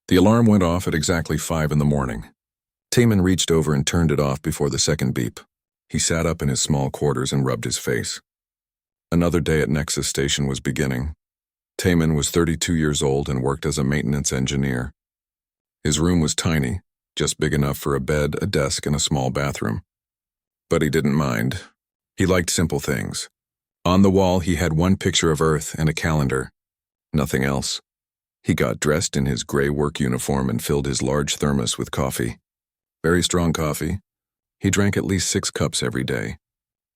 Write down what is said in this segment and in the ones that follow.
The alarm went off at exactly 5 in the morning. Taman reached over and turned it off before the second beep. He sat up in his small quarters and rubbed his face. Another day at Nexus Station was beginning. Taman was 32 years old and worked as a maintenance engineer. His room was tiny, just big enough for a bed, a desk, and a small bathroom. But he didn't mind. He liked simple things. On the wall, he had one picture of Earth and a calendar. Nothing else. He got dressed in his gray work uniform and filled his large thermos with coffee. Very strong coffee. He drank at least 6 cups every day.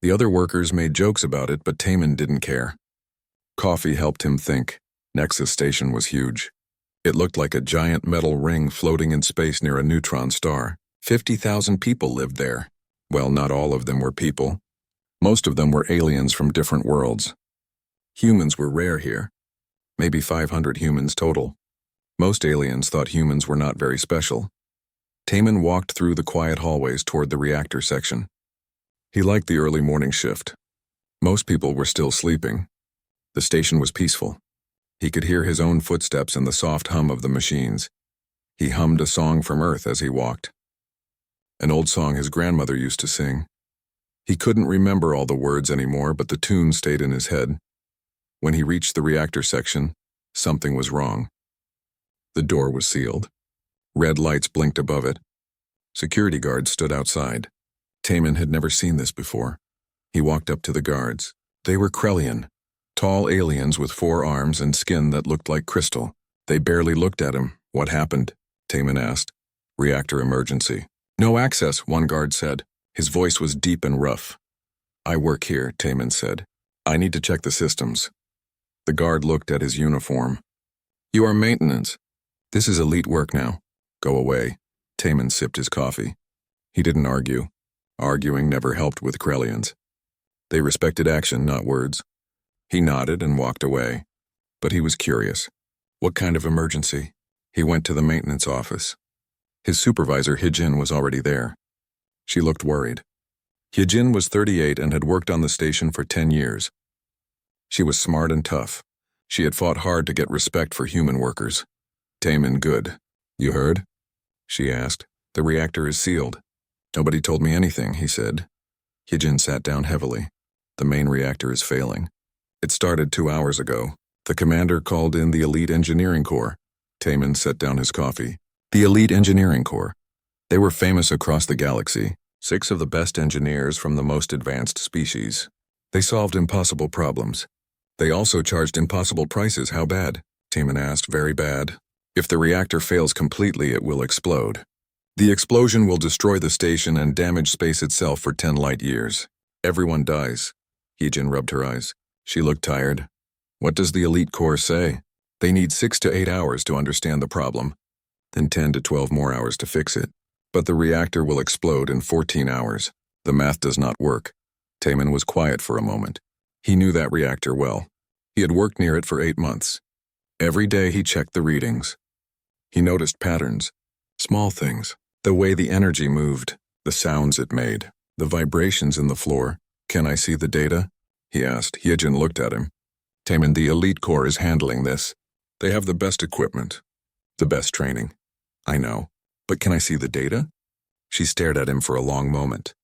The other workers made jokes about it, but Taman didn't care. Coffee helped him think. Nexus Station was huge. It looked like a giant metal ring floating in space near a neutron star. 50,000 people lived there. Well, not all of them were people. Most of them were aliens from different worlds. Humans were rare here. Maybe 500 humans total. Most aliens thought humans were not very special. Taman walked through the quiet hallways toward the reactor section. He liked the early morning shift. Most people were still sleeping. The station was peaceful. He could hear his own footsteps and the soft hum of the machines. He hummed a song from Earth as he walked. An old song his grandmother used to sing. He couldn't remember all the words anymore, but the tune stayed in his head. When he reached the reactor section, something was wrong. The door was sealed. Red lights blinked above it. Security guards stood outside. Taman had never seen this before. He walked up to the guards. They were Krellian, tall aliens with 4 arms and skin that looked like crystal. They barely looked at him. "What happened?" Taman asked. "Reactor emergency." "No access," one guard said. His voice was deep and rough. "I work here," Taman said. "I need to check the systems." The guard looked at his uniform. "You are maintenance. This is elite work now. Go away." Taman sipped his coffee. He didn't argue. Arguing never helped with Krellians. They respected action, not words. He nodded and walked away. But he was curious. What kind of emergency? He went to the maintenance office. His supervisor, Hyejin, was already there. She looked worried. Hyejin was 38 and had worked on the station for 10 years. She was smart and tough. She had fought hard to get respect for human workers. "Taman, good. You heard?" she asked. "The reactor is sealed." "Nobody told me anything," he said. Hyejin sat down heavily. "The main reactor is failing. It started 2 hours ago. The commander called in the Elite Engineering Corps." Taman set down his coffee. The Elite Engineering Corps. They were famous across the galaxy. 6 of the best engineers from the most advanced species. They solved impossible problems. They also charged impossible prices. "How bad?" Taman asked. "Very bad. If the reactor fails completely, it will explode. The explosion will destroy the station and damage space itself for 10 light years. Everyone dies." Hyejin rubbed her eyes. She looked tired. "What does the Elite Corps say?" "They need 6 to 8 hours to understand the problem, then 10 to 12 more hours to fix it. But the reactor will explode in 14 hours. The math does not work." Taman was quiet for a moment. He knew that reactor well. He had worked near it for 8 months. Every day he checked the readings. He noticed patterns, small things, the way the energy moved, the sounds it made, the vibrations in the floor. "Can I see the data?" he asked. Hyejin looked at him. "Taman, the Elite Corps is handling this. They have the best equipment, the best training." "I know, but can I see the data?" She stared at him for a long moment.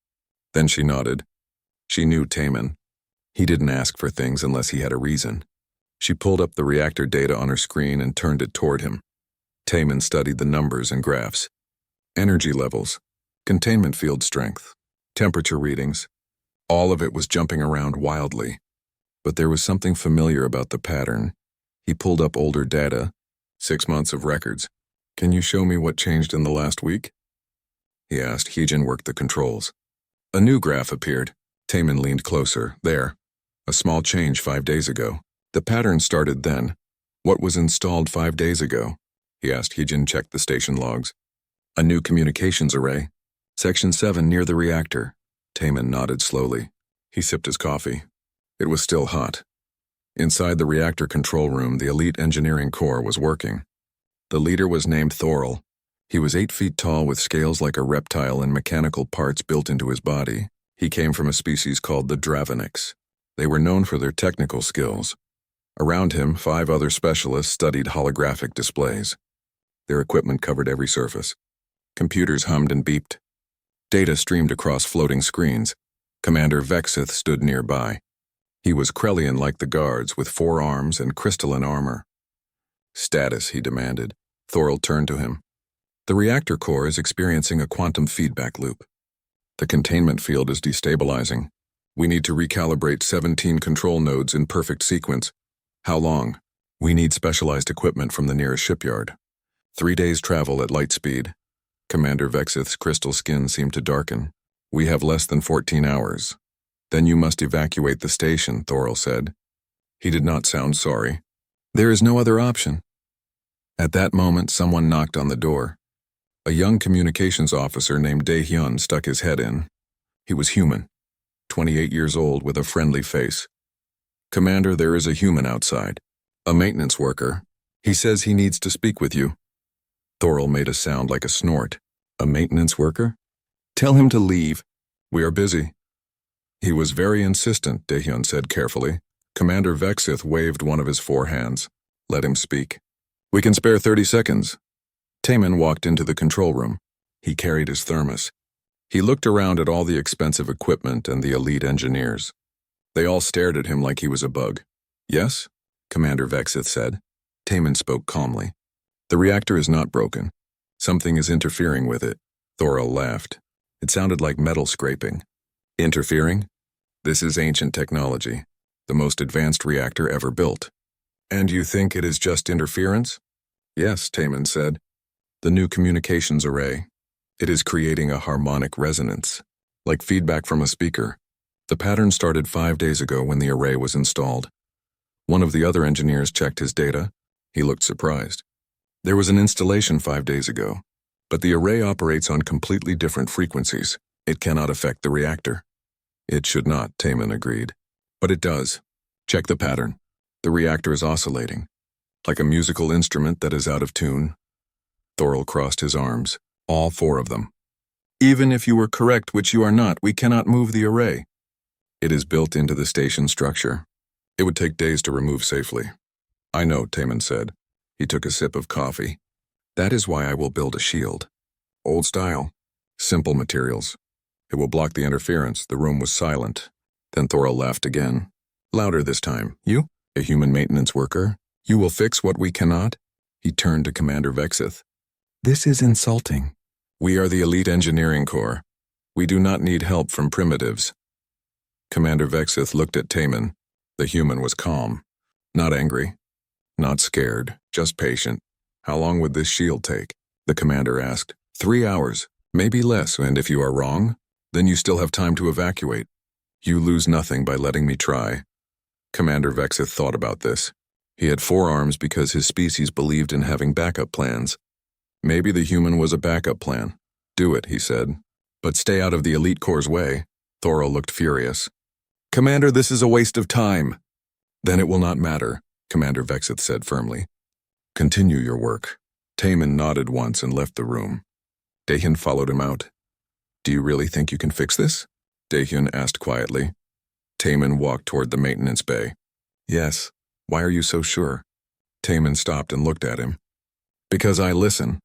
Then she nodded. She knew Taman. He didn't ask for things unless he had a reason. She pulled up the reactor data on her screen and turned it toward him. Taman studied the numbers and graphs. Energy levels, containment field strength, temperature readings. All of it was jumping around wildly. But there was something familiar about the pattern. He pulled up older data, 6 months of records. "Can you show me what changed in the last week?" he asked. Hyejin worked the controls. A new graph appeared. Taman leaned closer. "There. A small change 5 days ago. The pattern started then. What was installed 5 days ago?" he asked. Hyejin checked the station logs. "A new communications array. Section 7 near the reactor." Taman nodded slowly. He sipped his coffee. It was still hot. Inside the reactor control room, the Elite Engineering Corps was working. The leader was named Thorl. He was 8 feet tall with scales like a reptile and mechanical parts built into his body. He came from a species called the Draveniks. They were known for their technical skills. Around him, 5 other specialists studied holographic displays. Their equipment covered every surface. Computers hummed and beeped. Data streamed across floating screens. Commander Vexith stood nearby. He was Krellian like the guards, with 4 arms and crystalline armor. Status, he demanded. Thoril turned to him. The reactor core is experiencing a quantum feedback loop. The containment field is destabilizing. We need to recalibrate 17 control nodes in perfect sequence. How long? We need specialized equipment from the nearest shipyard. 3 days' travel at light speed. Commander Vexith's crystal skin seemed to darken. We have less than 14 hours. Then you must evacuate the station, Thoril said. He did not sound sorry. There is no other option. At that moment, someone knocked on the door. A young communications officer named Dae-hyun stuck his head in. He was human, 28 years old with a friendly face. Commander, there is a human outside. A maintenance worker. He says he needs to speak with you. Thoril made a sound like a snort. A maintenance worker? Tell him to leave. We are busy. He was very insistent, Dae-hyun said carefully. Commander Vexith waved one of his 4 hands. Let him speak. We can spare 30 seconds. Taemin walked into the control room. He carried his thermos. He looked around at all the expensive equipment and the elite engineers. They all stared at him like he was a bug. Yes? Commander Vexith said. Taemin spoke calmly. The reactor is not broken. Something is interfering with it. Thoril laughed. It sounded like metal scraping. Interfering? This is ancient technology, the most advanced reactor ever built. And you think it is just interference? Yes, Taemin said. The new communications array. It is creating a harmonic resonance, like feedback from a speaker. The pattern started 5 days ago when the array was installed. One of the other engineers checked his data. He looked surprised. There was an installation 5 days ago, but the array operates on completely different frequencies. It cannot affect the reactor. It should not, Taemin agreed. But it does. Check the pattern. The reactor is oscillating, like a musical instrument that is out of tune. Thoril crossed his arms, all 4 of them. Even if you were correct, which you are not, we cannot move the array. It is built into the station structure. It would take days to remove safely. I know, Taemin said. He took a sip of coffee. That is why I will build a shield. Old style. Simple materials. It will block the interference. The room was silent. Then Thoril laughed again. Louder this time. You? A human maintenance worker? You will fix what we cannot? He turned to Commander Vexith. This is insulting. We are the elite engineering corps. We do not need help from primitives. Commander Vexith looked at Taemin. The human was calm. Not angry. Not scared. Just patient. How long would this shield take? The commander asked. 3 hours. Maybe less, and if you are wrong, then you still have time to evacuate. You lose nothing by letting me try. Commander Vexith thought about this. He had 4 arms because his species believed in having backup plans. Maybe the human was a backup plan. Do it, he said. But stay out of the elite corps' way. Thoril looked furious. Commander, this is a waste of time. Then it will not matter, Commander Vexith said firmly. Continue your work. Taemin nodded once and left the room. Dae-hyun followed him out. Do you really think you can fix this? Dae-hyun asked quietly. Taemin walked toward the maintenance bay. Yes. Why are you so sure? Taemin stopped and looked at him. Because I listen.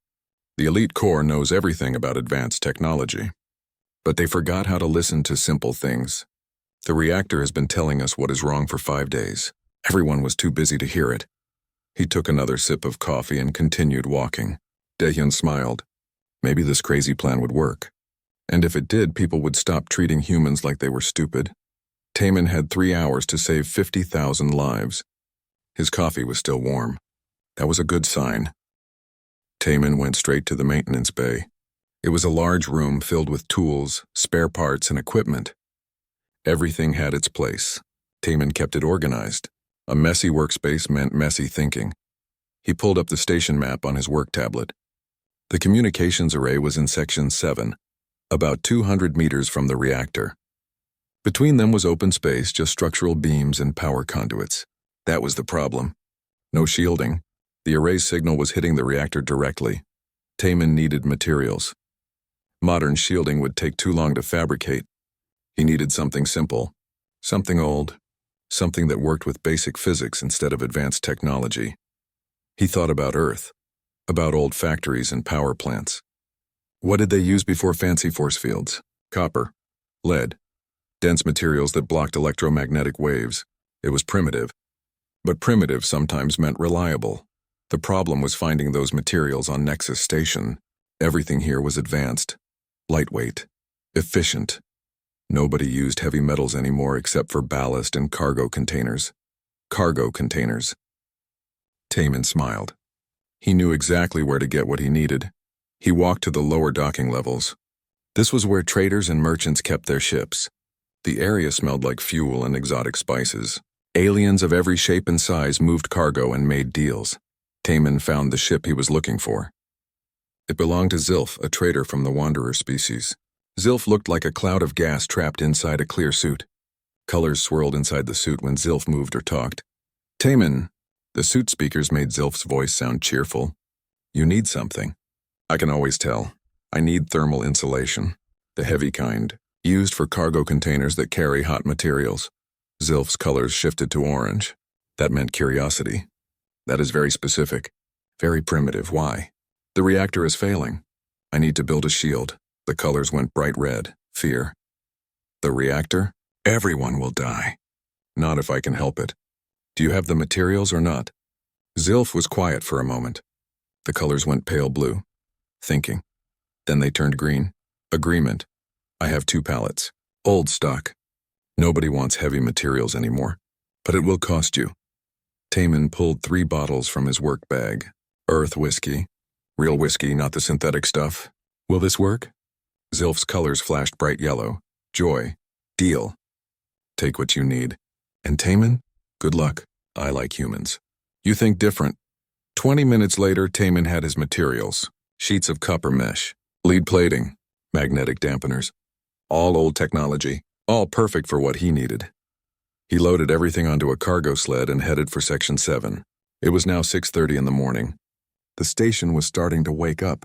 The elite corps knows everything about advanced technology. But they forgot how to listen to simple things. The reactor has been telling us what is wrong for 5 days. Everyone was too busy to hear it. He took another sip of coffee and continued walking. Dae-hyun smiled. Maybe this crazy plan would work. And if it did, people would stop treating humans like they were stupid. Taemin had 3 hours to save 50,000 lives. His coffee was still warm. That was a good sign. Taemin went straight to the maintenance bay. It was a large room filled with tools, spare parts, and equipment. Everything had its place. Taemin kept it organized. A messy workspace meant messy thinking. He pulled up the station map on his work tablet. The communications array was in Section 7, about 200 meters from the reactor. Between them was open space, just structural beams and power conduits. That was the problem. No shielding. The array's signal was hitting the reactor directly. Taemin needed materials. Modern shielding would take too long to fabricate. He needed something simple, something old, something that worked with basic physics instead of advanced technology. He thought about Earth. about old factories and power plants. What did they use before fancy force fields? Copper, lead, dense materials that blocked electromagnetic waves. It was primitive. But primitive sometimes meant reliable. The problem was finding those materials on Nexus Station. Everything here was advanced, lightweight, efficient. Nobody used heavy metals anymore except for ballast and cargo containers. Cargo containers. Taman smiled. He knew exactly where to get what he needed. He walked to the lower docking levels. This was where traders and merchants kept their ships. The area smelled like fuel and exotic spices. Aliens of every shape and size moved cargo and made deals. Taman found the ship he was looking for. It belonged to Zilf, a trader from the Wanderer species. Zilf looked like a cloud of gas trapped inside a clear suit. Colors swirled inside the suit when Zilf moved or talked. Taman, the suit speakers made Zilf's voice sound cheerful. You need something. I can always tell. I need thermal insulation. The heavy kind, used for cargo containers that carry hot materials. Zilf's colors shifted to orange. That meant curiosity. That is very specific. Very primitive. Why? The reactor is failing. I need to build a shield. The colors went bright red. Fear. The reactor? Everyone will die. Not if I can help it. Do you have the materials or not? Zilf was quiet for a moment. The colors went pale blue. Thinking. Then they turned green. Agreement. I have 2 pallets. Old stock. Nobody wants heavy materials anymore. But it will cost you. Taman pulled 3 bottles from his work bag. Earth whiskey. Real whiskey, not the synthetic stuff. Will this work? Zilf's colors flashed bright yellow. Joy. Deal. Take what you need. And Taman? Good luck. I like humans. You think different. 20 minutes later, Taman had his materials. Sheets of copper mesh. Lead plating. Magnetic dampeners. All old technology. All perfect for what he needed. He loaded everything onto a cargo sled and headed for Section 7. It was now 6:30 in the morning. The station was starting to wake up.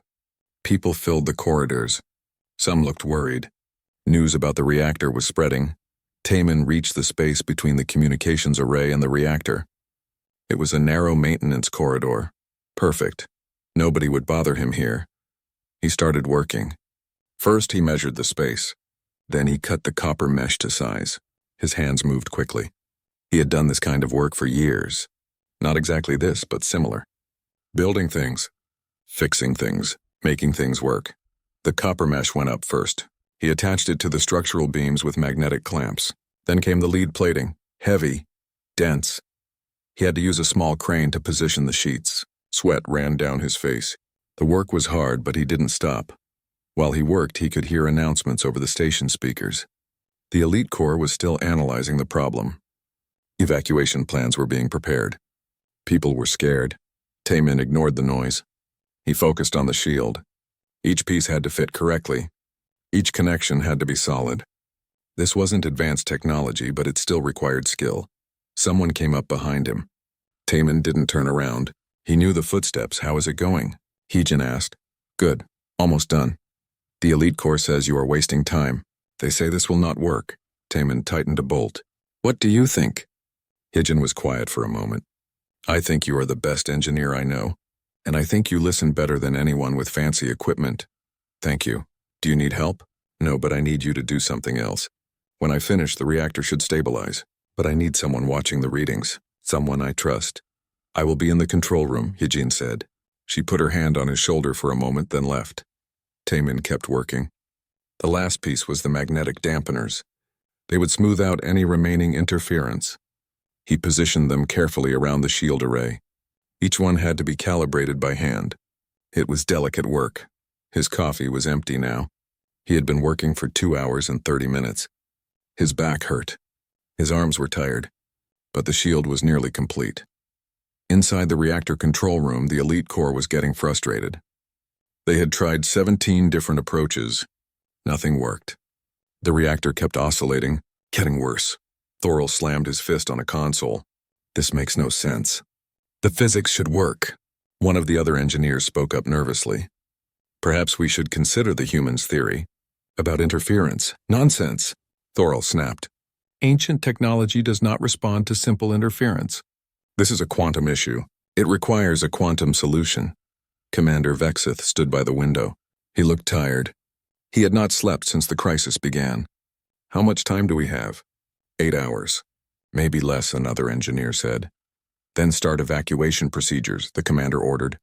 People filled the corridors. Some looked worried. News about the reactor was spreading. Taman reached the space between the communications array and the reactor. It was a narrow maintenance corridor. Perfect. Nobody would bother him here. He started working. First, he measured the space. Then he cut the copper mesh to size. His hands moved quickly. He had done this kind of work for years. Not exactly this, but similar. Building things. Fixing things. Making things work. The copper mesh went up first. He attached it to the structural beams with magnetic clamps. Then came the lead plating. Heavy. Dense. He had to use a small crane to position the sheets. Sweat ran down his face. The work was hard, but he didn't stop. While he worked, he could hear announcements over the station speakers. The elite corps was still analyzing the problem. Evacuation plans were being prepared. People were scared. Taman ignored the noise. He focused on the shield. Each piece had to fit correctly. Each connection had to be solid. This wasn't advanced technology, but it still required skill. Someone came up behind him. Taman didn't turn around. He knew the footsteps. How is it going? Heejin asked. Good. Almost done. The elite corps says you are wasting time. They say this will not work. Taman tightened a bolt. What do you think? Heejin was quiet for a moment. I think you are the best engineer I know, and I think you listen better than anyone with fancy equipment. Thank you. Do you need help? No, but I need you to do something else. When I finish, the reactor should stabilize, but I need someone watching the readings, someone I trust. I will be in the control room, Heejin said. She put her hand on his shoulder for a moment, then left. Taman kept working. The last piece was the magnetic dampeners. They would smooth out any remaining interference. He positioned them carefully around the shield array. Each one had to be calibrated by hand. It was delicate work. His coffee was empty now. He had been working for 2 hours and 30 minutes. His back hurt. His arms were tired. But the shield was nearly complete. Inside the reactor control room, the elite corps was getting frustrated. They had tried 17 different approaches. Nothing worked. The reactor kept oscillating, getting worse. Thorol slammed his fist on a console. This makes no sense. The physics should work. One of the other engineers spoke up nervously. Perhaps we should consider the humans' theory. About interference. Nonsense, Thorol snapped. Ancient technology does not respond to simple interference. This is a quantum issue. It requires a quantum solution. Commander Vexith stood by the window. He looked tired. He had not slept since the crisis began. How much time do we have? 8 hours. Maybe less, another engineer said. Then start evacuation procedures, the commander ordered.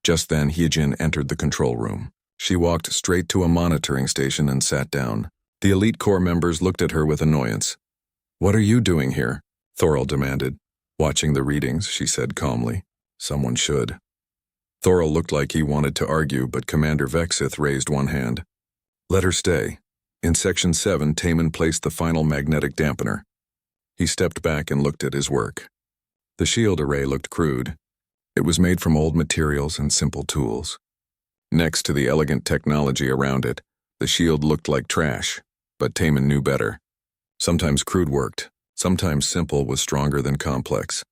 Just then, Hyejin entered the control room. She walked straight to a monitoring station and sat down. The elite corps members looked at her with annoyance. What are you doing here? Thorol demanded. Watching the readings, she said calmly. Someone should. Thorol looked like he wanted to argue, but Commander Vexith raised one hand. Let her stay. In Section 7, Taman placed the final magnetic dampener. He stepped back and looked at his work. The shield array looked crude. It was made from old materials and simple tools. Next to the elegant technology around it, the shield looked like trash, but Taman knew better. Sometimes crude worked, sometimes simple was stronger than complex.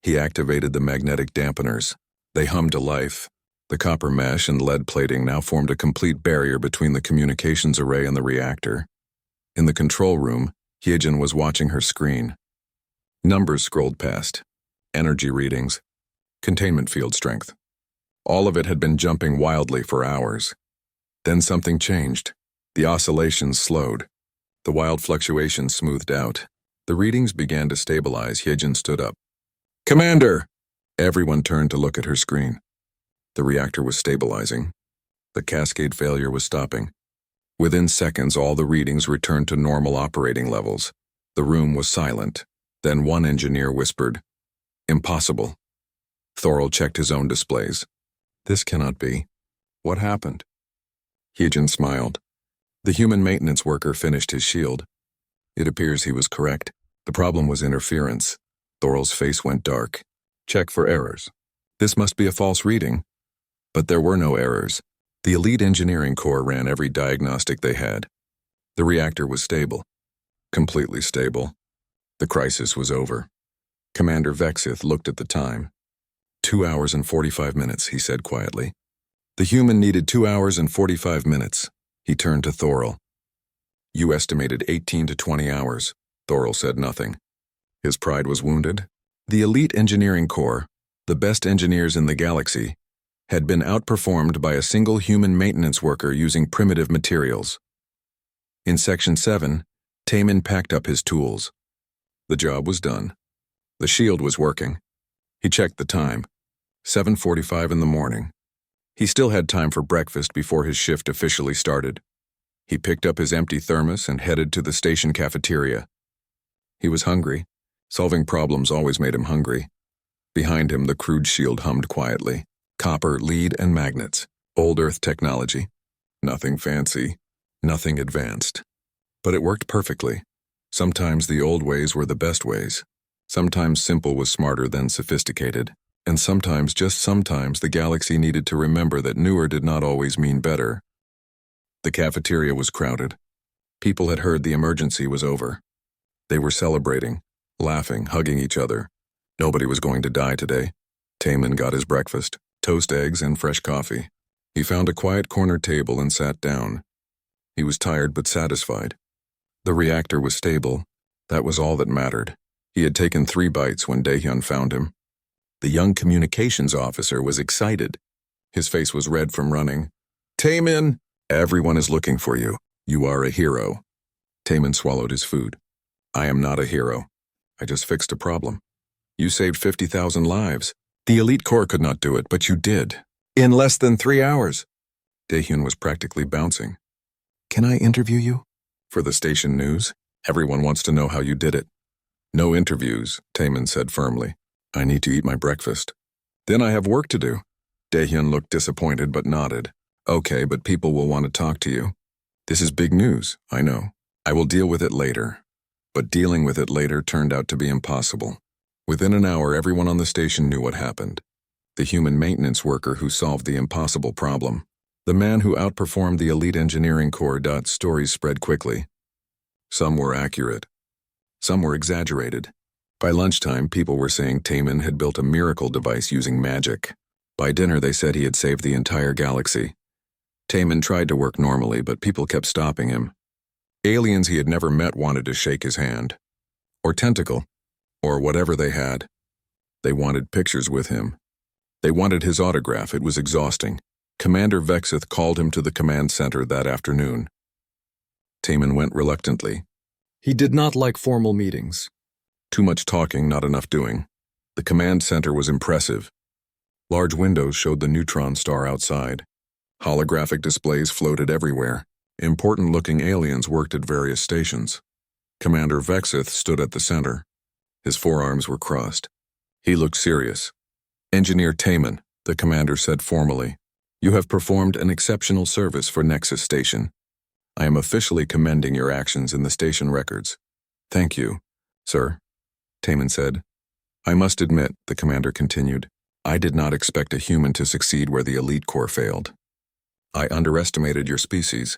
He activated the magnetic dampeners. They hummed to life. The copper mesh and lead plating now formed a complete barrier between the communications array and the reactor. In the control room, Hyejin was watching her screen. Numbers scrolled past. Energy readings. Containment field strength. All of it had been jumping wildly for hours. Then something changed. The oscillations slowed. The wild fluctuations smoothed out. The readings began to stabilize. Hyejin stood up. Commander! Everyone turned to look at her screen. The reactor was stabilizing. The cascade failure was stopping. Within seconds, all the readings returned to normal operating levels. The room was silent. Then one engineer whispered, Impossible. Thorol checked his own displays. This cannot be. What happened? Hyejin smiled. The human maintenance worker finished his shield. It appears he was correct. The problem was interference. Thorol's face went dark. Check for errors. This must be a false reading. But there were no errors. The elite engineering corps ran every diagnostic they had. The reactor was stable. Completely stable. The crisis was over. Commander Vexith looked at the time. 2 hours and 45 minutes, he said quietly. The human needed 2 hours and 45 minutes. He turned to Thorol. You estimated 18 to 20 hours. Thorol said nothing. His pride was wounded. The elite engineering corps, the best engineers in the galaxy, had been outperformed by a single human maintenance worker using primitive materials. In Section 7, Taman packed up his tools. The job was done. The shield was working. He checked the time. 7:45 in the morning. He still had time for breakfast before his shift officially started. He picked up his empty thermos and headed to the station cafeteria. He was hungry. Solving problems always made him hungry. Behind him, the crude shield hummed quietly. Copper, lead, and magnets. Old Earth technology. Nothing fancy. Nothing advanced. But it worked perfectly. Sometimes the old ways were the best ways. Sometimes simple was smarter than sophisticated. And sometimes, just sometimes, the galaxy needed to remember that newer did not always mean better. The cafeteria was crowded. People had heard the emergency was over. They were celebrating, laughing, hugging each other. Nobody was going to die today. Taman got his breakfast, toast eggs and fresh coffee. He found a quiet corner table and sat down. He was tired but satisfied. The reactor was stable. That was all that mattered. He had taken 3 bites when Daehyun found him. The young communications officer was excited. His face was red from running. Taman! Everyone is looking for you. You are a hero. Taman swallowed his food. I am not a hero. I just fixed a problem. You saved 50,000 lives. The elite corps could not do it, but you did. In less than 3 hours. Daehyun was practically bouncing. Can I interview you? For the station news? Everyone wants to know how you did it. No interviews, Taman said firmly. I need to eat my breakfast. Then I have work to do. Daehyun looked disappointed but nodded. Okay, but people will want to talk to you. This is big news, I know. I will deal with it later. But dealing with it later turned out to be impossible. Within an hour, everyone on the station knew what happened. The human maintenance worker who solved the impossible problem. The man who outperformed the elite engineering corps. Stories spread quickly. Some were accurate. Some were exaggerated. By lunchtime, people were saying Taman had built a miracle device using magic. By dinner, they said he had saved the entire galaxy. Taman tried to work normally, but people kept stopping him. Aliens he had never met wanted to shake his hand. Or tentacle. Or whatever they had. They wanted pictures with him. They wanted his autograph. It was exhausting. Commander Vexith called him to the command center that afternoon. Taman went reluctantly. He did not like formal meetings. Too much talking, not enough doing. The command center was impressive. Large windows showed the neutron star outside. Holographic displays floated everywhere. Important-looking aliens worked at various stations. Commander Vexith stood at the center. His forearms were crossed. He looked serious. Engineer Taman, the commander said formally, you have performed an exceptional service for Nexus Station. I am officially commending your actions in the station records. Thank you, sir, Taman said. I must admit, the commander continued, I did not expect a human to succeed where the elite corps failed. I underestimated your species.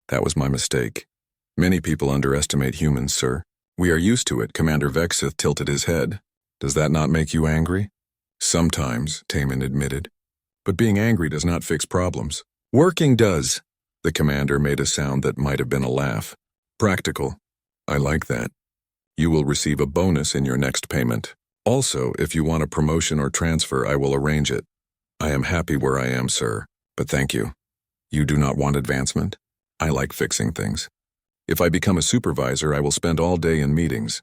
That was my mistake. Many people underestimate humans, sir. We are used to it, Commander Vexith tilted his head. Does that not make you angry? Sometimes, Taman admitted. But being angry does not fix problems. Working does. The commander made a sound that might have been a laugh. Practical. I like that. You will receive a bonus in your next payment. Also, if you want a promotion or transfer, I will arrange it. I am happy where I am, sir, but thank you. You do not want advancement? I like fixing things. If I become a supervisor, I will spend all day in meetings.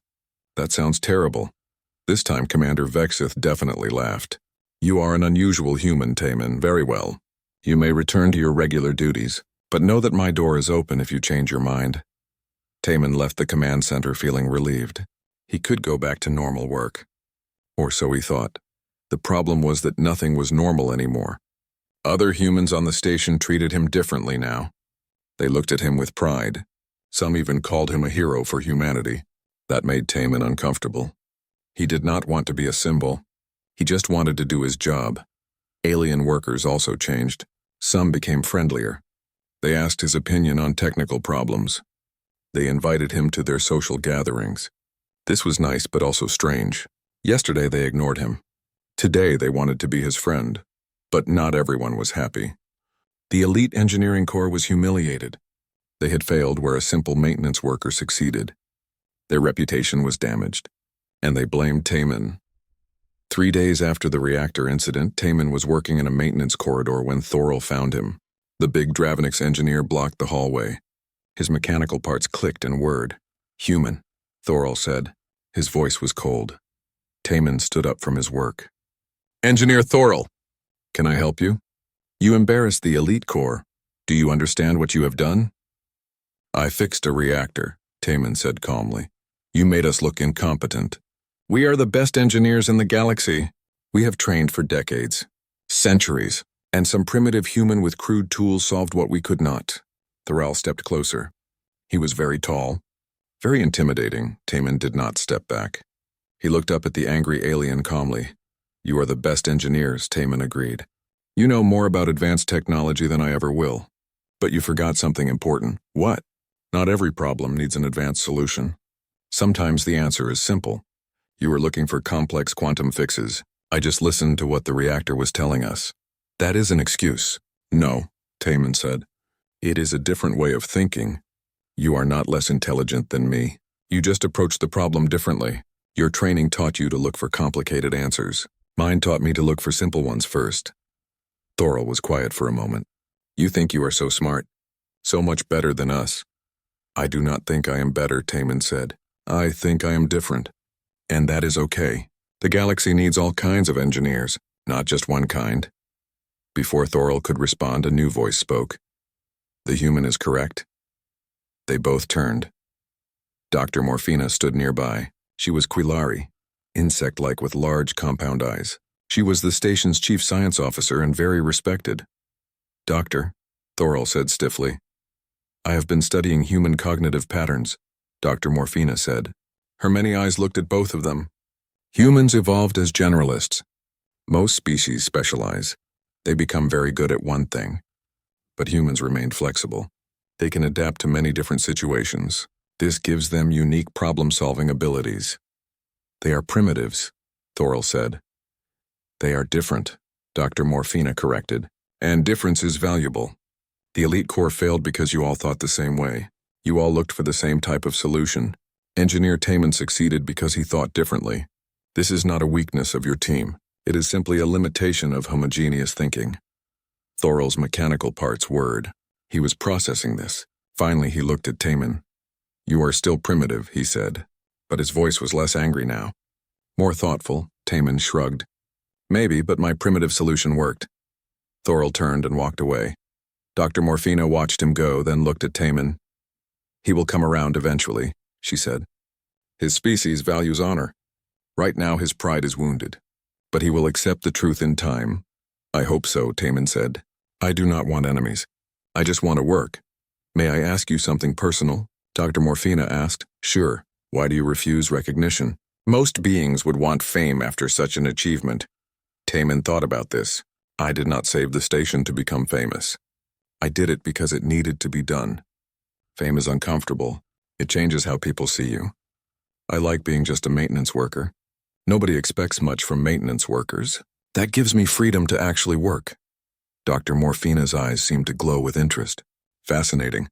That sounds terrible. This time Commander Vexith definitely laughed. You are an unusual human, Taman. Very well. You may return to your regular duties, but know that my door is open if you change your mind. Taman left the command center feeling relieved. He could go back to normal work. Or so he thought. The problem was that nothing was normal anymore. Other humans on the station treated him differently now. They looked at him with pride. Some even called him a hero for humanity. That made Taman uncomfortable. He did not want to be a symbol. He just wanted to do his job. Alien workers also changed. Some became friendlier. They asked his opinion on technical problems. They invited him to their social gatherings. This was nice but also strange. Yesterday they ignored him. Today they wanted to be his friend. But not everyone was happy. The elite engineering corps was humiliated. They had failed where a simple maintenance worker succeeded. Their reputation was damaged, and they blamed Taman. 3 days after the reactor incident, Taman was working in a maintenance corridor when Thorol found him. The big Dravenix engineer blocked the hallway. His mechanical parts clicked and whirred. Human, Thorol said. His voice was cold. Taman stood up from his work. Engineer Thorol, can I help you? You embarrassed the elite corps. Do you understand what you have done? I fixed a reactor, Taman said calmly. You made us look incompetent. We are the best engineers in the galaxy. We have trained for decades, centuries, and some primitive human with crude tools solved what we could not. Thorol stepped closer. He was very tall, very intimidating. Taman did not step back. He looked up at the angry alien calmly. You are the best engineers, Taman agreed. You know more about advanced technology than I ever will. But you forgot something important. What? Not every problem needs an advanced solution. Sometimes the answer is simple. You were looking for complex quantum fixes. I just listened to what the reactor was telling us. That is an excuse. No, Taman said. It is a different way of thinking. You are not less intelligent than me. You just approached the problem differently. Your training taught you to look for complicated answers. Mine taught me to look for simple ones first. Thorol was quiet for a moment. You think you are so smart, so much better than us. I do not think I am better, Taman said. I think I am different. And that is okay. The galaxy needs all kinds of engineers, not just one kind. Before Thorol could respond, a new voice spoke. The human is correct. They both turned. Dr. Morphina stood nearby. She was Quilari, insect-like with large compound eyes. She was the station's chief science officer and very respected. Doctor, Thorol said stiffly. I have been studying human cognitive patterns, Dr. Morphina said. Her many eyes looked at both of them. Humans evolved as generalists. Most species specialize. They become very good at one thing. But humans remained flexible. They can adapt to many different situations. This gives them unique problem-solving abilities. They are primitives, Thorol said. They are different, Dr. Morphina corrected. And difference is valuable. The elite corps failed because you all thought the same way. You all looked for the same type of solution. Engineer Taman succeeded because he thought differently. This is not a weakness of your team. It is simply a limitation of homogeneous thinking. Thorol's mechanical parts whirred. He was processing this. Finally, he looked at Taman. "You are still primitive," he said, but his voice was less angry now. More thoughtful, Taman shrugged. "Maybe, but my primitive solution worked." Thorol turned and walked away. Dr. Morphina watched him go, then looked at Taman. "He will come around eventually," she said. "His species values honor. Right now his pride is wounded. But he will accept the truth in time." "I hope so," Taman said. "I do not want enemies. I just want to work." "May I ask you something personal?" Dr. Morphina asked. "Sure. Why do you refuse recognition?" "Most beings would want fame after such an achievement." Taman thought about this. "I did not save the station to become famous. I did it because it needed to be done. Fame is uncomfortable. It changes how people see you. I like being just a maintenance worker. Nobody expects much from maintenance workers. That gives me freedom to actually work." Dr. Morphina's eyes seemed to glow with interest. "Fascinating.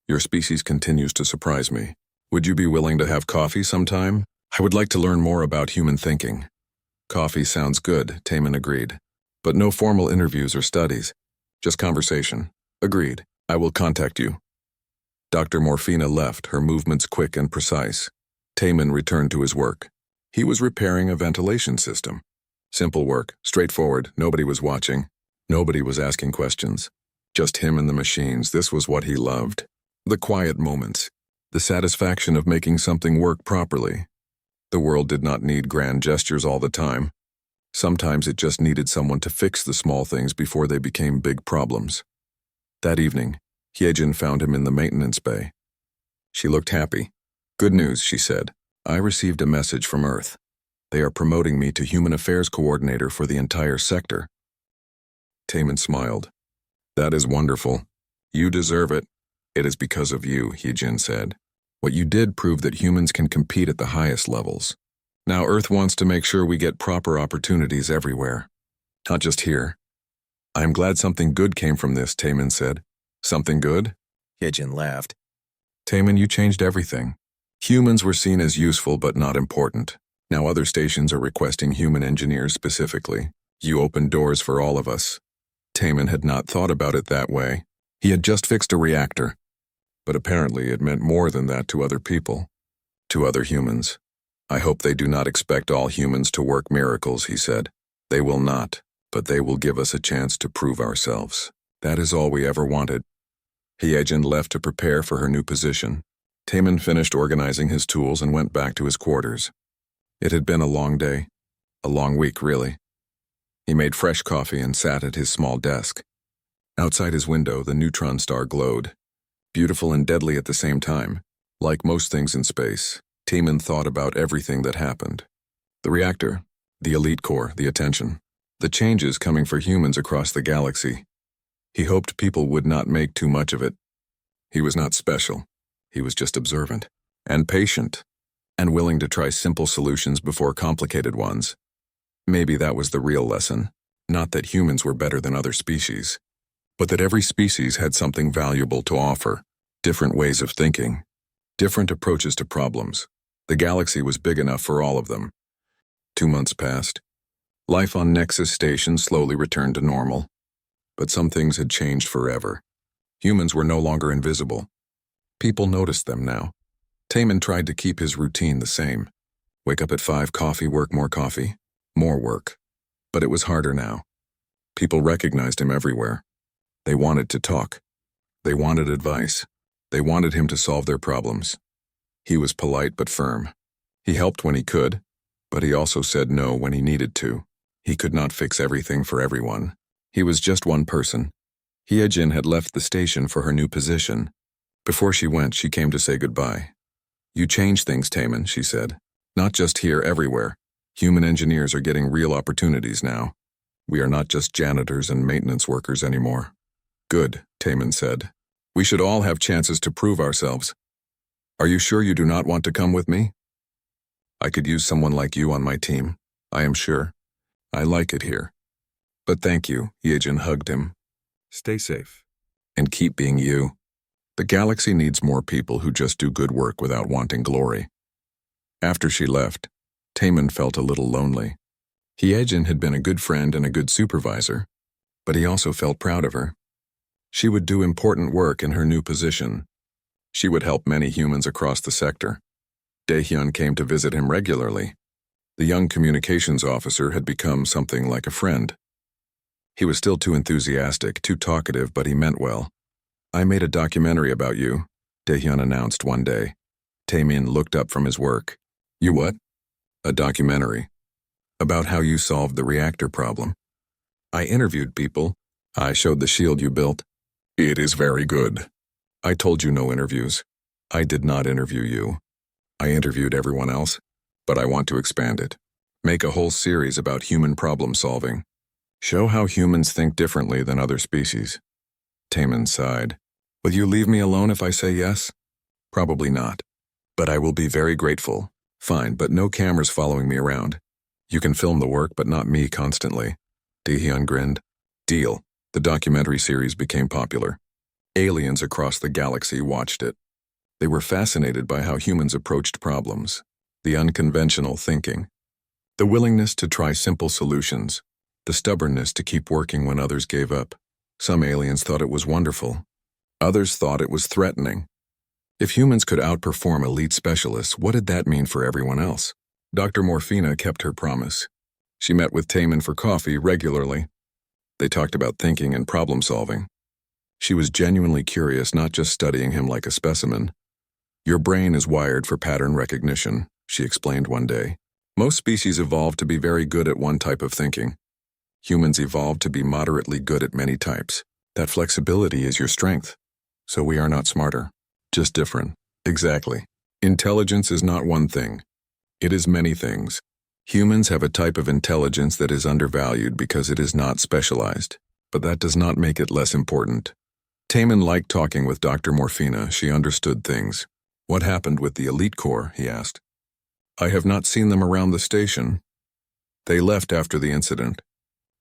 Your species continues to surprise me. Would you be willing to have coffee sometime? I would like to learn more about human thinking." "Coffee sounds good," Taman agreed. "But no formal interviews or studies. Just conversation." "Agreed. I will contact you." Dr. Morphina left, her movements quick and precise. Taman returned to his work. He was repairing a ventilation system. Simple work, straightforward, nobody was watching. Nobody was asking questions. Just him and the machines. This was what he loved. The quiet moments. The satisfaction of making something work properly. The world did not need grand gestures all the time. Sometimes it just needed someone to fix the small things before they became big problems. That evening, Hyejin found him in the maintenance bay. She looked happy. "Good news," she said. "I received a message from Earth. They are promoting me to Human Affairs Coordinator for the entire sector." Taman smiled. "That is wonderful. You deserve it." "It is because of you," Hyejin said. "What you did proved that humans can compete at the highest levels. Now Earth wants to make sure we get proper opportunities everywhere. Not just here." "I am glad something good came from this," Taman said. "Something good?" Hyejin laughed. "Taman, you changed everything. Humans were seen as useful but not important. Now other stations are requesting human engineers specifically. You opened doors for all of us." Taman had not thought about it that way. He had just fixed a reactor. But apparently it meant more than that to other people. To other humans. "I hope they do not expect all humans to work miracles," he said. "They will not, but they will give us a chance to prove ourselves. That is all we ever wanted." Hyejin left to prepare for her new position. Taman finished organizing his tools and went back to his quarters. It had been a long day. A long week, really. He made fresh coffee and sat at his small desk. Outside his window, the neutron star glowed. Beautiful and deadly at the same time. Like most things in space, Taman thought about everything that happened. The reactor, the elite core, the attention. The changes coming for humans across the galaxy. He hoped people would not make too much of it. He was not special. He was just observant. And patient. And willing to try simple solutions before complicated ones. Maybe that was the real lesson. Not that humans were better than other species. But that every species had something valuable to offer. Different ways of thinking. Different approaches to problems. The galaxy was big enough for all of them. 2 months passed. Life on Nexus Station slowly returned to normal. But some things had changed forever. Humans were no longer invisible. People noticed them now. Taman tried to keep his routine the same. Wake up at 5, coffee, work, more coffee. More work. But it was harder now. People recognized him everywhere. They wanted to talk. They wanted advice. They wanted him to solve their problems. He was polite but firm. He helped when he could, but he also said no when he needed to. He could not fix everything for everyone. He was just one person. Hyejin had left the station for her new position. Before she went, she came to say goodbye. "You changed things, Taman," she said. "Not just here, everywhere. Human engineers are getting real opportunities now. We are not just janitors and maintenance workers anymore." "Good," Taman said. "We should all have chances to prove ourselves. Are you sure you do not want to come with me? I could use someone like you on my team, I am sure. I like it here." "But thank you," Hyejin hugged him. "Stay safe. And keep being you. The galaxy needs more people who just do good work without wanting glory." After she left, Taman felt a little lonely. Hyejin had been a good friend and a good supervisor, but he also felt proud of her. She would do important work in her new position. She would help many humans across the sector. Daehyun came to visit him regularly. The young communications officer had become something like a friend. He was still too enthusiastic, too talkative, but he meant well. "I made a documentary about you," Daehyun announced one day. Taemin looked up from his work. "You what?" "A documentary. About how you solved the reactor problem. I interviewed people. I showed the shield you built." "It is very good." "I told you no interviews. I did not interview you. I interviewed everyone else, but I want to expand it. Make a whole series about human problem solving. Show how humans think differently than other species." Taemin sighed. "Will you leave me alone if I say yes?" "Probably not. But I will be very grateful." "Fine, but no cameras following me around. You can film the work, but not me constantly." Daehyun grinned. "Deal." The documentary series became popular. Aliens across the galaxy watched it. They were fascinated by how humans approached problems, the unconventional thinking, the willingness to try simple solutions, the stubbornness to keep working when others gave up. Some aliens thought it was wonderful. Others thought it was threatening. If humans could outperform elite specialists, what did that mean for everyone else? Dr. Morphina kept her promise. She met with Taemin for coffee regularly. They talked about thinking and problem solving. She was genuinely curious, not just studying him like a specimen. "Your brain is wired for pattern recognition," she explained one day. "Most species evolved to be very good at one type of thinking. Humans evolved to be moderately good at many types. That flexibility is your strength. So we are not smarter, just different." "Exactly. Intelligence is not one thing. It is many things. Humans have a type of intelligence that is undervalued because it is not specialized, but that does not make it less important." Taemin liked talking with Dr. Morphina. She understood things. "What happened with the elite corps?" he asked. "I have not seen them around the station." "They left after the incident."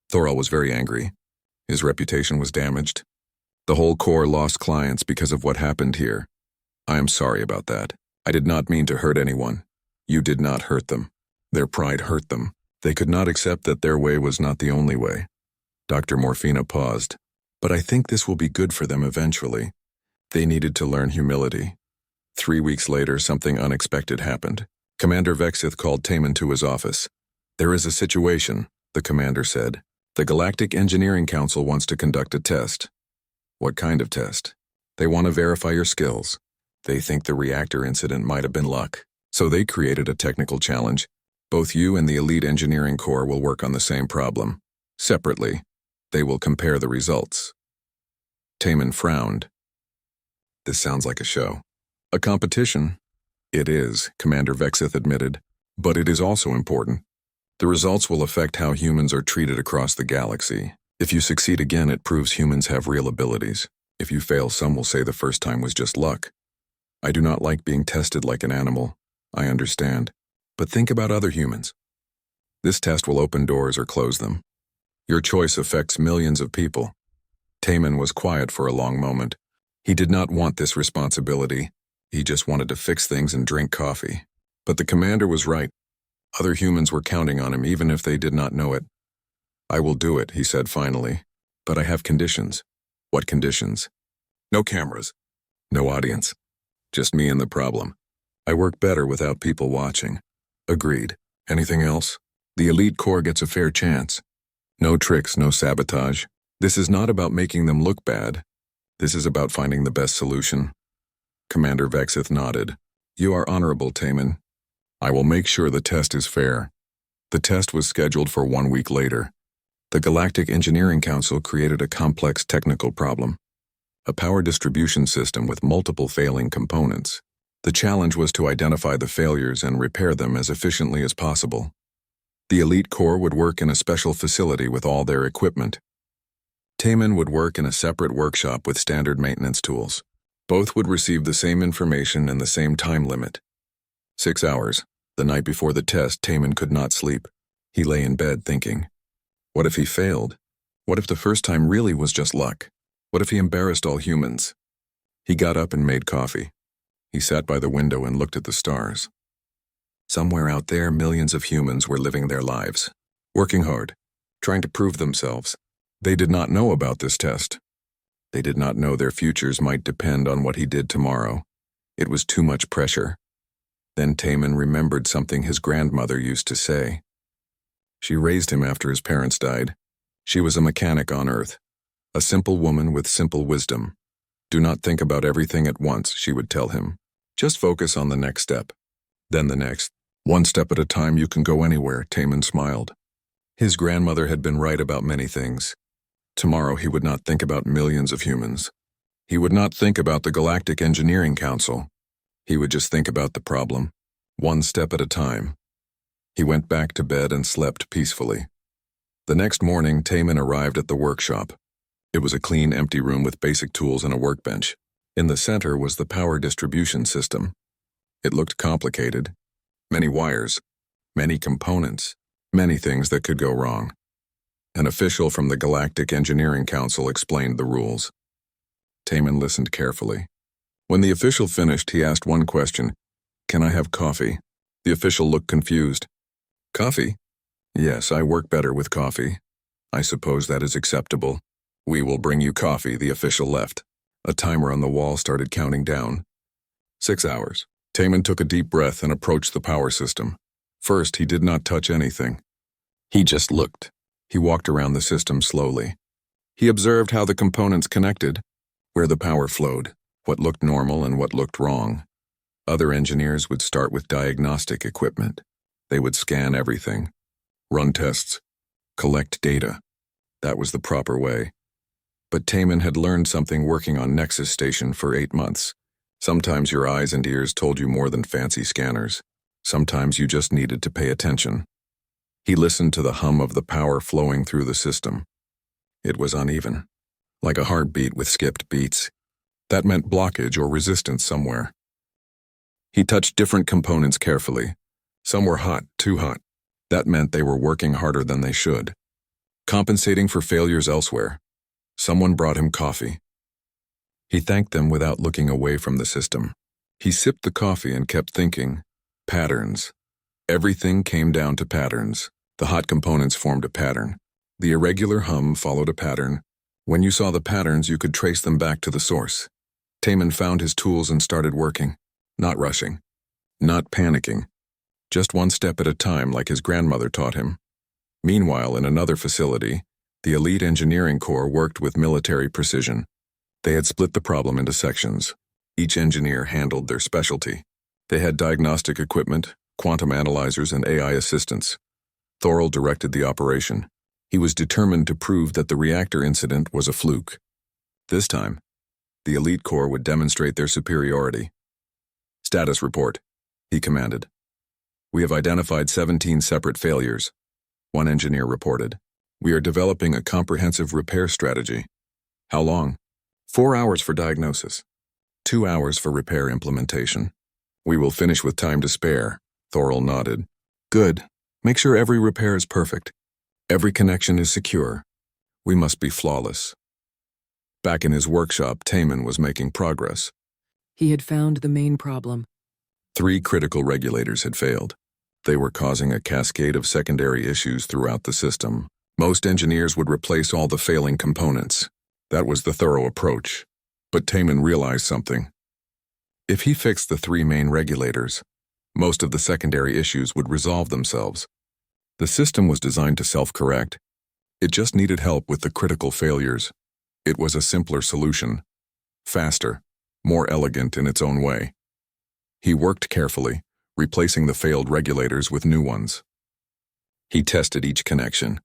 Thorell was very angry. His reputation was damaged. "The whole corps lost clients because of what happened here. I am sorry about that. I did not mean to hurt anyone. You did not hurt them. Their pride hurt them. They could not accept that their way was not the only way." Dr. Morphina paused. "But I think this will be good for them eventually. They needed to learn humility." 3 weeks later, something unexpected happened. Commander Vexith called Taemin to his office. "There is a situation," the commander said. "The Galactic Engineering Council wants to conduct a test." "What kind of test?" "They want to verify your skills. They think the reactor incident might have been luck. So they created a technical challenge. Both you and the elite engineering corps will work on the same problem. Separately, they will compare the results." Taemin frowned. "This sounds like a show." "A competition." "It is," Commander Vexith admitted, "but it is also important. The results will affect how humans are treated across the galaxy. If you succeed again, it proves humans have real abilities. If you fail, some will say the first time was just luck. I do not like being tested like an animal. I understand. But think about other humans. This test will open doors or close them. Your choice affects millions of people." Taemin was quiet for a long moment. He did not want this responsibility. He just wanted to fix things and drink coffee. But the commander was right. Other humans were counting on him even if they did not know it. "I will do it," he said finally. "But I have conditions." "What conditions?" "No cameras. No audience. Just me and the problem. I work better without people watching." "Agreed. Anything else?" "The elite corps gets a fair chance. No tricks, no sabotage. This is not about making them look bad. This is about finding the best solution." Commander Vexith nodded. "You are honorable, Taemin. I will make sure the test is fair." The test was scheduled for 1 week later. The Galactic Engineering Council created a complex technical problem. A power distribution system with multiple failing components. The challenge was to identify the failures and repair them as efficiently as possible. The elite corps would work in a special facility with all their equipment. Taemin would work in a separate workshop with standard maintenance tools. Both would receive the same information and the same time limit. 6 hours. The night before the test, Taemin could not sleep. He lay in bed thinking, what if he failed? What if the first time really was just luck? What if he embarrassed all humans? He got up and made coffee. He sat by the window and looked at the stars. Somewhere out there, millions of humans were living their lives. working hard, trying to prove themselves. They did not know about this test. They did not know their futures might depend on what he did tomorrow. It was too much pressure. Then Taman remembered something his grandmother used to say. She raised him after his parents died. She was a mechanic on Earth, a simple woman with simple wisdom. Do not think about everything at once, she would tell him. Just focus on the next step. Then the next. One step at a time, you can go anywhere, Taman smiled. His grandmother had been right about many things. Tomorrow he would not think about millions of humans. He would not think about the Galactic Engineering Council. He would just think about the problem, one step at a time. He went back to bed and slept peacefully. The next morning, Taman arrived at the workshop. It was a clean, empty room with basic tools and a workbench. In the center was the power distribution system. It looked complicated. Many wires, many components, many things that could go wrong. An official from the Galactic Engineering Council explained the rules. Taman listened carefully. When the official finished, he asked one question. Can I have coffee? The official looked confused. Coffee? Yes, I work better with coffee. I suppose that is acceptable. We will bring you coffee, the official left. A timer on the wall started counting down. 6 hours. Taman took a deep breath and approached the power system. First, he did not touch anything. He just looked. He walked around the system slowly. He observed how the components connected, where the power flowed, what looked normal and what looked wrong. Other engineers would start with diagnostic equipment. They would scan everything, run tests, collect data. That was the proper way. But Taman had learned something working on Nexus Station for 8 months. Sometimes your eyes and ears told you more than fancy scanners. Sometimes you just needed to pay attention. He listened to the hum of the power flowing through the system. It was uneven, like a heartbeat with skipped beats. That meant blockage or resistance somewhere. He touched different components carefully. Some were hot, too hot. That meant they were working harder than they should, compensating for failures elsewhere. Someone brought him coffee. He thanked them without looking away from the system. He sipped the coffee and kept thinking. Patterns. Everything came down to patterns. The hot components formed a pattern. The irregular hum followed a pattern. When you saw the patterns, you could trace them back to the source. Taman found his tools and started working. Not rushing. Not panicking. Just one step at a time, like his grandmother taught him. Meanwhile, in another facility, the elite engineering corps worked with military precision. They had split the problem into sections. Each engineer handled their specialty. They had diagnostic equipment, quantum analyzers, and AI assistants. Thorol directed the operation. He was determined to prove that the reactor incident was a fluke. This time, the elite corps would demonstrate their superiority. Status report, he commanded. We have identified 17 separate failures. One engineer reported. We are developing a comprehensive repair strategy. How long? 4 hours for diagnosis. 2 hours for repair implementation. We will finish with time to spare, Thorol nodded. Good. Make sure every repair is perfect. Every connection is secure. We must be flawless. Back in his workshop, Taman was making progress. He had found the main problem. 3 critical regulators had failed. They were causing a cascade of secondary issues throughout the system. Most engineers would replace all the failing components. That was the thorough approach. But Taman realized something. If he fixed the 3 main regulators, most of the secondary issues would resolve themselves. The system was designed to self-correct. It just needed help with the critical failures. It was a simpler solution. Faster, more elegant in its own way. He worked carefully, replacing the failed regulators with new ones. He tested each connection.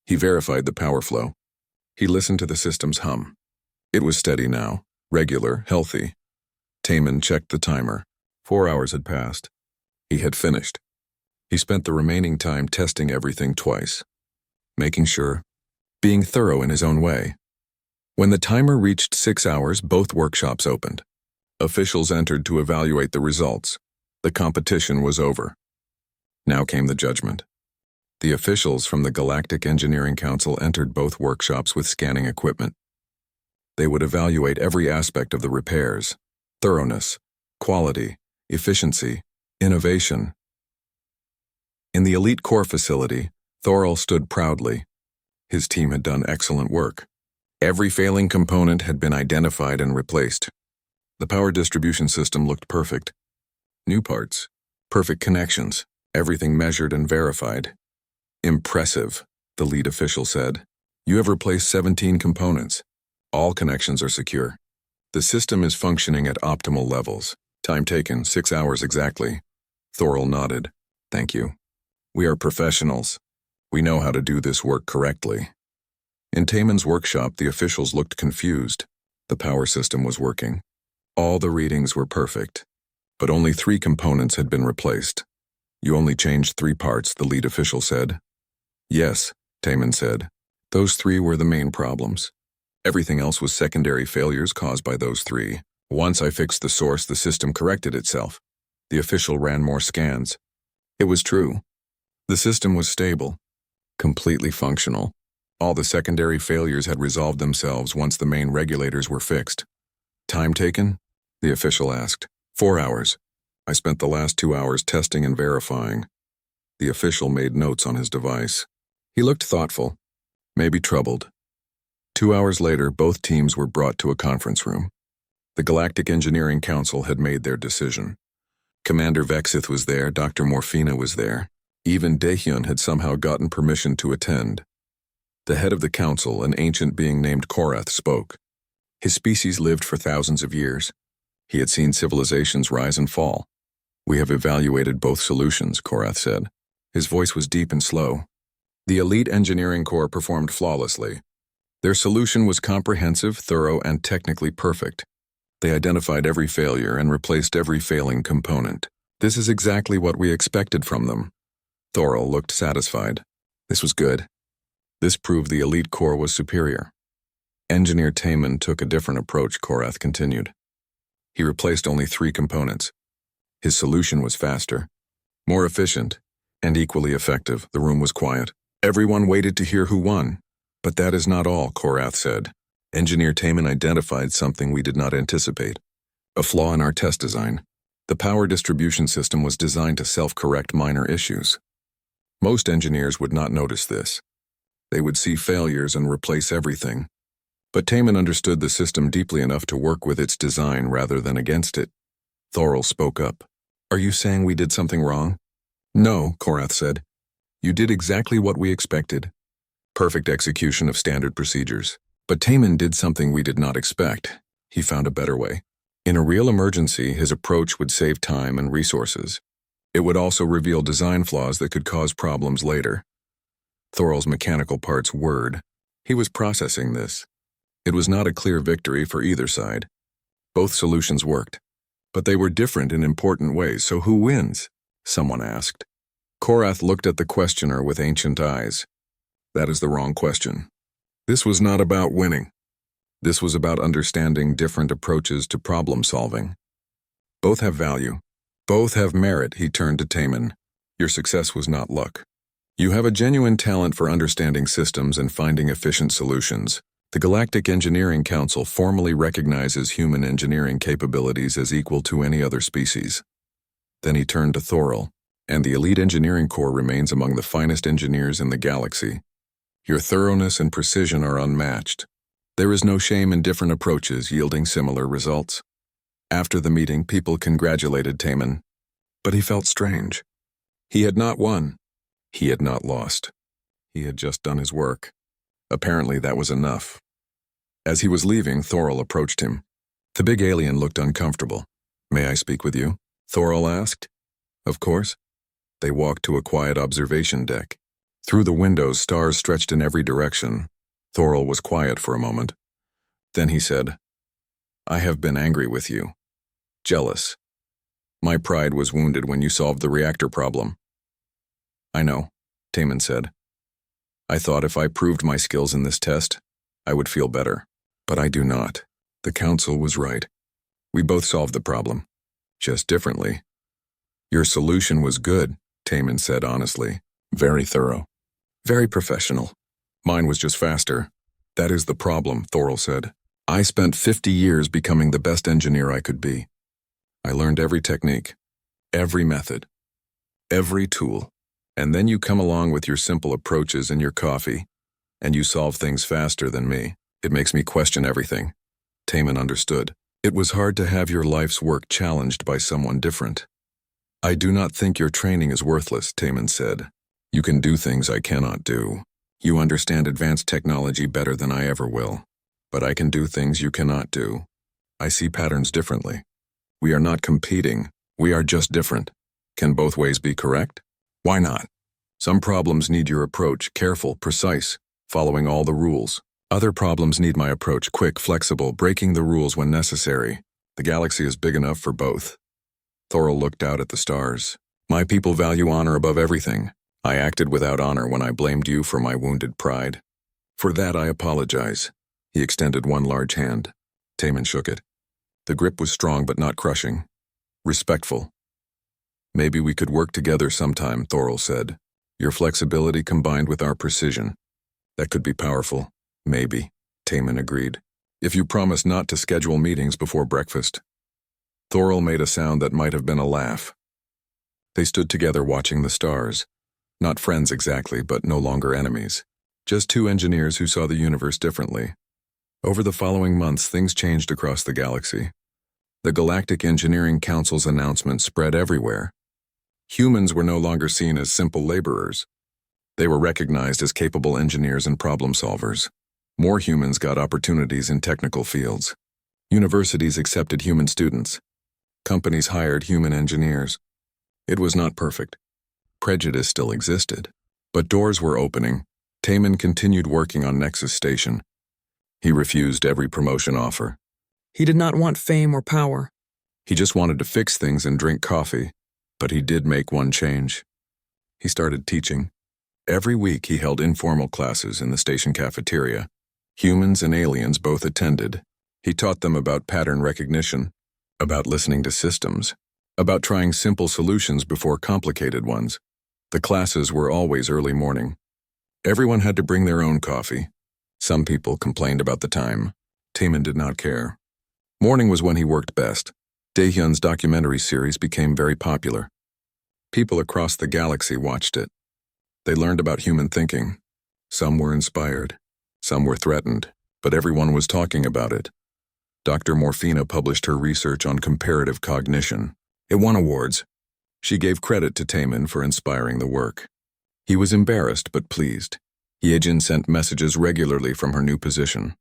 He verified the power flow. He listened to the system's hum. It was steady now, regular, healthy. Taman checked the timer. 4 hours had passed. He had finished. He spent the remaining time testing everything twice, making sure, being thorough in his own way. When the timer reached 6 hours, both workshops opened. Officials entered to evaluate the results. The competition was over. Now came the judgment. The officials from the Galactic Engineering Council entered both workshops with scanning equipment. They would evaluate every aspect of the repairs: thoroughness, quality, efficiency, innovation. In the elite core facility, Thorol stood proudly. His team had done excellent work. Every failing component had been identified and replaced. The power distribution system looked perfect. New parts, perfect connections, everything measured and verified. Impressive, the lead official said. You have replaced 17 components. All connections are secure. The system is functioning at optimal levels. Time taken, 6 hours exactly. Thorol nodded. Thank you. We are professionals. We know how to do this work correctly. In Taemin's workshop, the officials looked confused. The power system was working. All the readings were perfect. But only 3 components had been replaced. You only changed 3 parts, the lead official said. Yes, Taemin said. Those 3 were the main problems. Everything else was secondary failures caused by those 3. Once I fixed the source, the system corrected itself. The official ran more scans. It was true. The system was stable, completely functional. All the secondary failures had resolved themselves once the main regulators were fixed. Time taken? The official asked. 4 hours. I spent the last 2 hours testing and verifying. The official made notes on his device. He looked thoughtful, maybe troubled. 2 hours later, both teams were brought to a conference room. The Galactic Engineering Council had made their decision. Commander Vexith was there, Dr. Morphina was there. Even Daehyun had somehow gotten permission to attend. The head of the council, an ancient being named Korath, spoke. His species lived for thousands of years. He had seen civilizations rise and fall. We have evaluated both solutions, Korath said. His voice was deep and slow. The elite engineering corps performed flawlessly. Their solution was comprehensive, thorough, and technically perfect. They identified every failure and replaced every failing component. This is exactly what we expected from them. Thorol looked satisfied. This was good. This proved the elite corps was superior. Engineer Taemin took a different approach, Korath continued. He replaced only 3 components. His solution was faster, more efficient, and equally effective. The room was quiet. Everyone waited to hear who won. But that is not all, Korath said. Engineer Taemin identified something we did not anticipate. A flaw in our test design. The power distribution system was designed to self-correct minor issues. Most engineers would not notice this. They would see failures and replace everything. But Taemin understood the system deeply enough to work with its design rather than against it. Thorol spoke up. Are you saying we did something wrong? No, Korath said. You did exactly what we expected. Perfect execution of standard procedures. But Taemin did something we did not expect. He found a better way. In a real emergency, his approach would save time and resources. It would also reveal design flaws that could cause problems later. Thorol's mechanical parts whirred. He was processing this. It was not a clear victory for either side. Both solutions worked. But they were different in important ways, so who wins? Someone asked. Korath looked at the questioner with ancient eyes. That is the wrong question. This was not about winning. This was about understanding different approaches to problem solving. Both have value. Both have merit, he turned to Taemin. Your success was not luck. You have a genuine talent for understanding systems and finding efficient solutions. The Galactic Engineering Council formally recognizes human engineering capabilities as equal to any other species. Then he turned to Thorol, and the elite engineering corps remains among the finest engineers in the galaxy. Your thoroughness and precision are unmatched. There is no shame in different approaches yielding similar results. After the meeting, people congratulated Taemin, but he felt strange. He had not won. He had not lost. He had just done his work. Apparently that was enough. As he was leaving, Thorol approached him. The big alien looked uncomfortable. May I speak with you? Thorol asked. Of course. They walked to a quiet observation deck. Through the windows, stars stretched in every direction. Thorol was quiet for a moment. Then he said, I have been angry with you. Jealous. My pride was wounded when you solved the reactor problem. I know, Taemin said. I thought if I proved my skills in this test, I would feel better. But I do not. The council was right. We both solved the problem, just differently. Your solution was good, Taemin said honestly. Very thorough. Very professional. Mine was just faster. That is the problem, Thorol said. I spent 50 years becoming the best engineer I could be. I learned every technique, every method, every tool, And then you come along with your simple approaches and your coffee, and you solve things faster than me. It makes me question everything. Taman understood. It was hard to have your life's work challenged by someone different. I do not think your training is worthless, Taman said. You can do things I cannot do. You understand advanced technology better than I ever will. But I can do things you cannot do. I see patterns differently. We are not competing. We are just different. Can both ways be correct? Why not? Some problems need your approach, careful, precise, following all the rules. Other problems need my approach, quick, flexible, breaking the rules when necessary. The galaxy is big enough for both. Thorol looked out at the stars. My people value honor above everything. I acted without honor when I blamed you for my wounded pride. For that I apologize. He extended one large hand. Taman shook it. The grip was strong but not crushing. Respectful. Maybe we could work together sometime, Thorol said. Your flexibility combined with our precision. That could be powerful. Maybe, Taman agreed. If you promise not to schedule meetings before breakfast. Thorol made a sound that might have been a laugh. They stood together watching the stars. Not friends exactly, but no longer enemies. Just two engineers who saw the universe differently. Over the following months, things changed across the galaxy. The Galactic Engineering Council's announcement spread everywhere. Humans were no longer seen as simple laborers. They were recognized as capable engineers and problem solvers. More humans got opportunities in technical fields. Universities accepted human students. Companies hired human engineers. It was not perfect. Prejudice still existed. But doors were opening. Taman continued working on Nexus Station. He refused every promotion offer. He did not want fame or power. He just wanted to fix things and drink coffee. But he did make one change. He started teaching. Every week he held informal classes in the station cafeteria. Humans and aliens both attended. He taught them about pattern recognition, about listening to systems, about trying simple solutions before complicated ones. The classes were always early morning. Everyone had to bring their own coffee. Some people complained about the time. Taman did not care. Morning was when he worked best. Daehyun's documentary series became very popular. People across the galaxy watched it. They learned about human thinking. Some were inspired. Some were threatened. But everyone was talking about it. Dr. Morphina published her research on comparative cognition. It won awards. She gave credit to Taman for inspiring the work. He was embarrassed but pleased. Yejin sent messages regularly from her new position.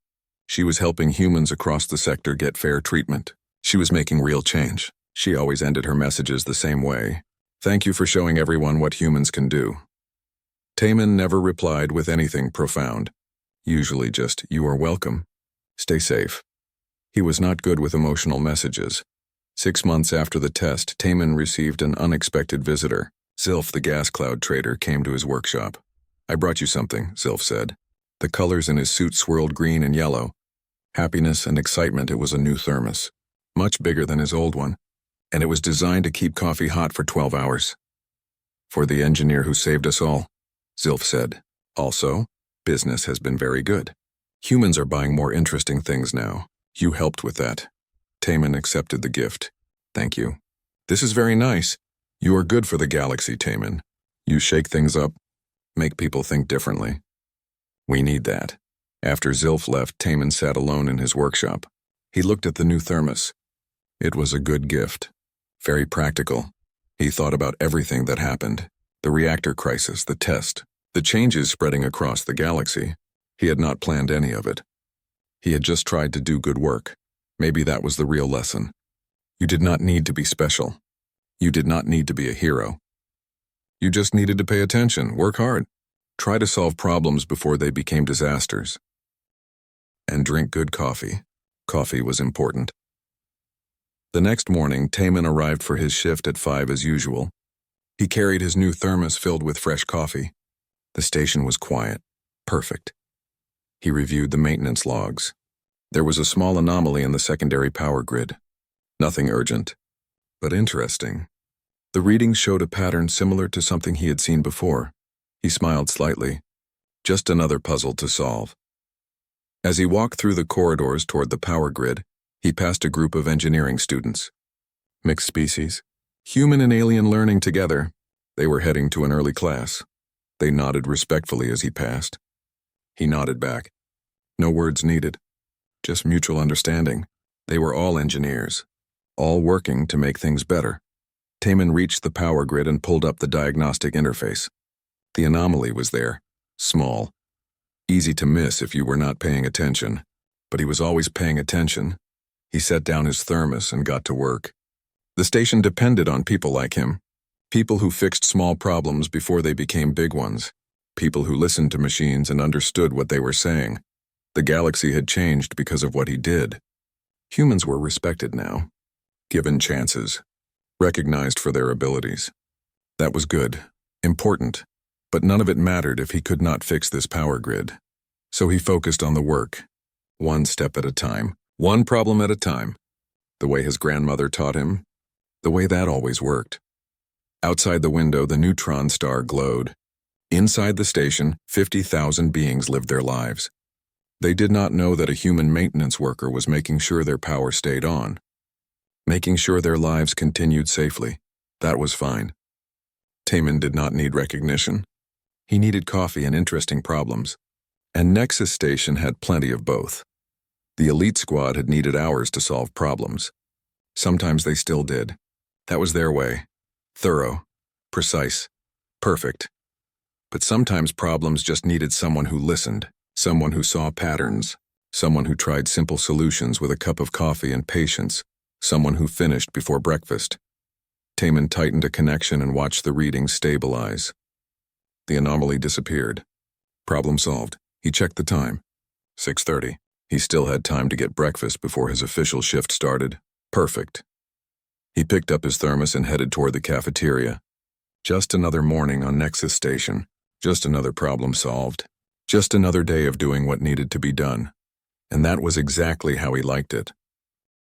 She was helping humans across the sector get fair treatment. She was making real change. She always ended her messages the same way. Thank you for showing everyone what humans can do. Taman never replied with anything profound. Usually just, you are welcome. Stay safe. He was not good with emotional messages. 6 months after the test, Taman received an unexpected visitor. Zilf, the gas cloud trader, came to his workshop. I brought you something, Zilf said. The colors in his suit swirled green and yellow. Happiness and excitement. It was a new thermos. Much bigger than his old one. And it was designed to keep coffee hot for 12 hours. For the engineer who saved us all, Zilf said. Also, business has been very good. Humans are buying more interesting things now. You helped with that. Taman accepted the gift. Thank you. This is very nice. You are good for the galaxy, Taman. You shake things up, make people think differently. We need that. After Zilf left, Taman sat alone in his workshop. He looked at the new thermos. It was a good gift. Very practical. He thought about everything that happened. The reactor crisis, the test, the changes spreading across the galaxy. He had not planned any of it. He had just tried to do good work. Maybe that was the real lesson. You did not need to be special. You did not need to be a hero. You just needed to pay attention, work hard, try to solve problems before they became disasters. And drink good coffee. Coffee was important. The next morning, Taman arrived for his shift at 5 as usual. He carried his new thermos filled with fresh coffee. The station was quiet. Perfect. He reviewed the maintenance logs. There was a small anomaly in the secondary power grid. Nothing urgent, but interesting. The readings showed a pattern similar to something he had seen before. He smiled slightly. Just another puzzle to solve. As he walked through the corridors toward the power grid, he passed a group of engineering students. Mixed species. Human and alien learning together. They were heading to an early class. They nodded respectfully as he passed. He nodded back. No words needed. Just mutual understanding. They were all engineers, all working to make things better. Taman reached the power grid and pulled up the diagnostic interface. The anomaly was there, small, easy to miss if you were not paying attention, but he was always paying attention. He set down his thermos and got to work. The station depended on people like him, people who fixed small problems before they became big ones, people who listened to machines and understood what they were saying. The galaxy had changed because of what he did. Humans were respected now, given chances, recognized for their abilities. That was good, important, but none of it mattered if he could not fix this power grid. So he focused on the work, one step at a time, one problem at a time, the way his grandmother taught him, the way that always worked. Outside the window, the neutron star glowed. Inside the station, 50,000 beings lived their lives. They did not know that a human maintenance worker was making sure their power stayed on, making sure their lives continued safely. That was fine. Taman did not need recognition. He needed coffee and interesting problems. And Nexus Station had plenty of both. The elite squad had needed hours to solve problems. Sometimes they still did. That was their way. Thorough, precise, perfect. But sometimes problems just needed someone who listened, someone who saw patterns, someone who tried simple solutions with a cup of coffee and patience, someone who finished before breakfast. Taman tightened a connection and watched the readings stabilize. The anomaly disappeared. Problem solved. He checked the time. 6:30. He still had time to get breakfast before his official shift started. Perfect. He picked up his thermos and headed toward the cafeteria. Just another morning on Nexus Station. Just another problem solved. Just another day of doing what needed to be done. And that was exactly how he liked it.